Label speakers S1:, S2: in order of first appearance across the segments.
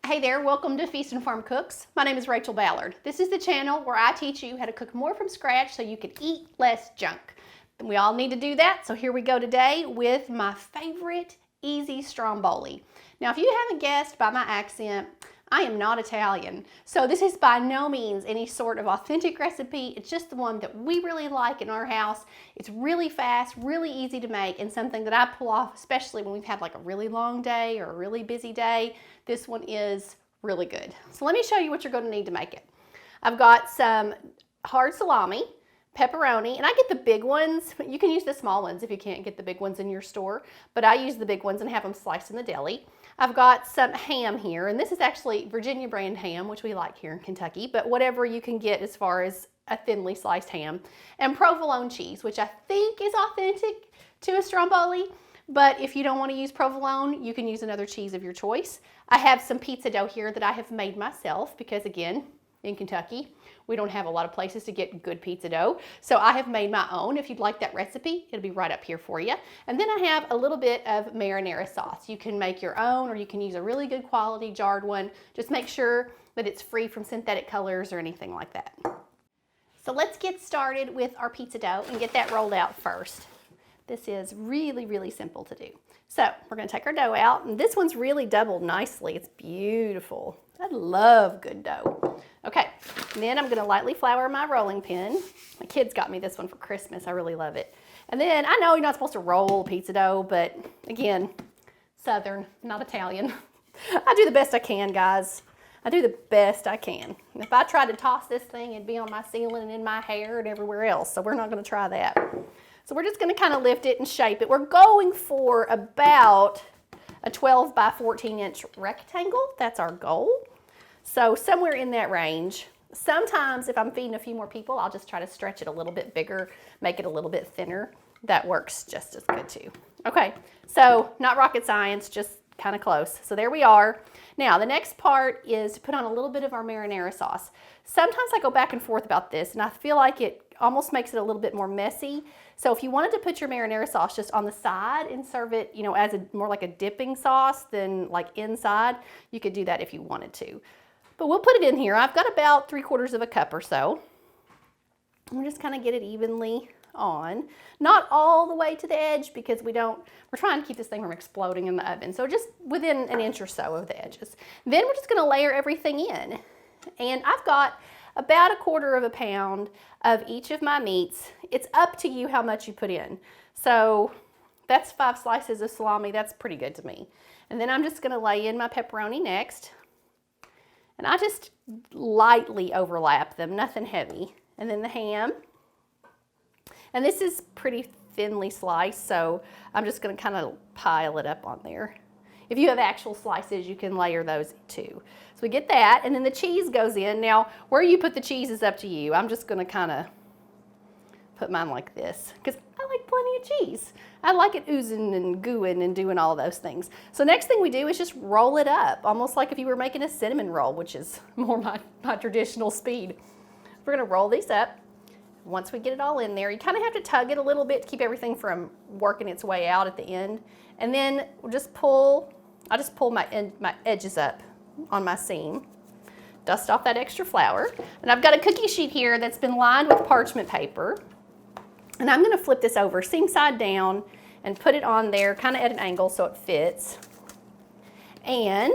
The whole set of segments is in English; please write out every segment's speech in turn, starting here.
S1: Hey there, welcome to Feast and Farm Cooks. My name is Rachel Ballard. This is the channel where I teach you how to cook more from scratch so you can eat less junk. We all need to do that, so here we go today with my favorite easy Stromboli. Now, if you haven't guessed by my accent, I am not Italian, so this is by no means any sort of authentic recipe. It's just the one that we really like in our house. It's really fast, really easy to make, and something that I pull off, especially when we've had like a really long day or a really busy day. This one is really good. So let me show you what you're going to need to make it. I've got some hard salami, pepperoni, and I get the big ones. You can use the small ones if you can't get the big ones in your store, but I use the big ones and have them sliced in the deli. I've got some ham here, and this is actually Virginia brand ham, which we like here in Kentucky, but whatever you can get as far as a thinly sliced ham, and provolone cheese, which I think is authentic to a Stromboli, but if you don't want to use provolone, you can use another cheese of your choice. I have some pizza dough here that I have made myself because, again, in Kentucky, we don't have a lot of places to get good pizza dough. So I have made my own. If you'd like that recipe, it'll be right up here for you. And then I have a little bit of marinara sauce. You can make your own, or you can use a really good quality jarred one. Just make sure that it's free from synthetic colors or anything like that. So let's get started with our pizza dough and get that rolled out first. This is really, really simple to do. So we're gonna take our dough out, and this one's really doubled nicely. It's beautiful. I love good dough. Okay, and then I'm gonna lightly flour my rolling pin. My kids got me this one for Christmas. I really love it. And then I know you're not supposed to roll pizza dough, but again, Southern, not Italian. I do the best I can, guys. I do the best I can. And if I tried to toss this thing, it'd be on my ceiling and in my hair and everywhere else. So we're not gonna try that. So we're just gonna kind of lift it and shape it. We're going for about a 12 by 14 inch rectangle. That's our goal. So somewhere in that range. Sometimes if I'm feeding a few more people, I'll just try to stretch it a little bit bigger, make it a little bit thinner. That works just as good too. Okay, so not rocket science, just kind of close. So there we are. Now the next part is to put on a little bit of our marinara sauce. Sometimes I go back and forth about this, and I feel like it almost makes it a little bit more messy. So if you wanted to put your marinara sauce just on the side and serve it, you know, as a more like a dipping sauce than like inside, you could do that if you wanted to. But we'll put it in here. I've got about 3/4 of a cup or so. We'll just kind of get it evenly on. Not all the way to the edge because we're trying to keep this thing from exploding in the oven. So just within an inch or so of the edges. Then we're just gonna layer everything in. And I've got about 1/4 pound of each of my meats. It's up to you how much you put in. So that's 5 slices of salami. That's pretty good to me. And then I'm just gonna lay in my pepperoni next. And I just lightly overlap them, nothing heavy. And then the ham. And this is pretty thinly sliced, so I'm just gonna kind of pile it up on there. If you have actual slices, you can layer those too. So we get that, and then the cheese goes in. Now, where you put the cheese is up to you. I'm just gonna kind of put mine like this, because I like plenty of cheese. I like it oozing and gooing and doing all those things. So next thing we do is just roll it up, almost like if you were making a cinnamon roll, which is more my traditional speed. We're gonna roll these up. Once we get it all in there, you kind of have to tug it a little bit to keep everything from working its way out at the end. And then we'll just I'll just pull my edges up on my seam, dust off that extra flour. And I've got a cookie sheet here that's been lined with parchment paper. And I'm gonna flip this over seam side down and put it on there kind of at an angle so it fits. And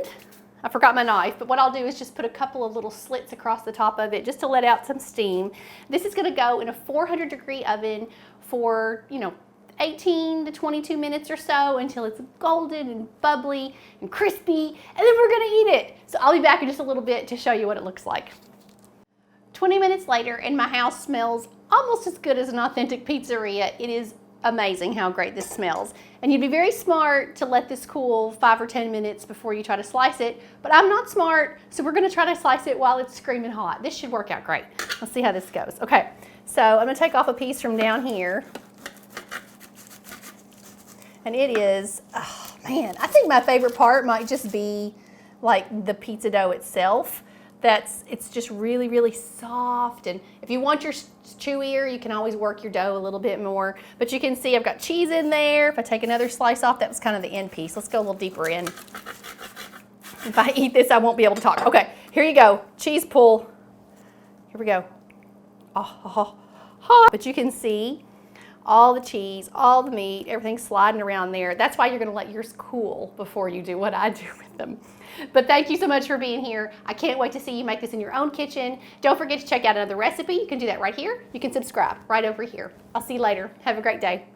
S1: I forgot my knife, but what I'll do is just put a couple of little slits across the top of it just to let out some steam. This is gonna go in a 400-degree oven for, 18 to 22 minutes or so until it's golden and bubbly and crispy, and then we're gonna eat it. So I'll be back in just a little bit to show you what it looks like. 20 minutes later, and my house smells almost as good as an authentic pizzeria. It is amazing how great this smells. And you'd be very smart to let this cool 5 or 10 minutes before you try to slice it, but I'm not smart, so we're gonna try to slice it while it's screaming hot. This should work out great. Let's see how this goes. Okay, so I'm gonna take off a piece from down here. And it is, oh man, I think my favorite part might just be like the pizza dough itself. It's just really, really soft. And if you want your chewier, you can always work your dough a little bit more. But you can see I've got cheese in there. If I take another slice off, that was kind of the end piece. Let's go a little deeper in. If I eat this, I won't be able to talk. Okay, here you go. Cheese pull. Here we go. But you can see all the cheese, all the meat, everything sliding around there. That's why you're gonna let yours cool before you do what I do with them. But thank you so much for being here. I can't wait to see you make this in your own kitchen. Don't forget to check out another recipe. You can do that right here. You can subscribe right over here. I'll see you later. Have a great day.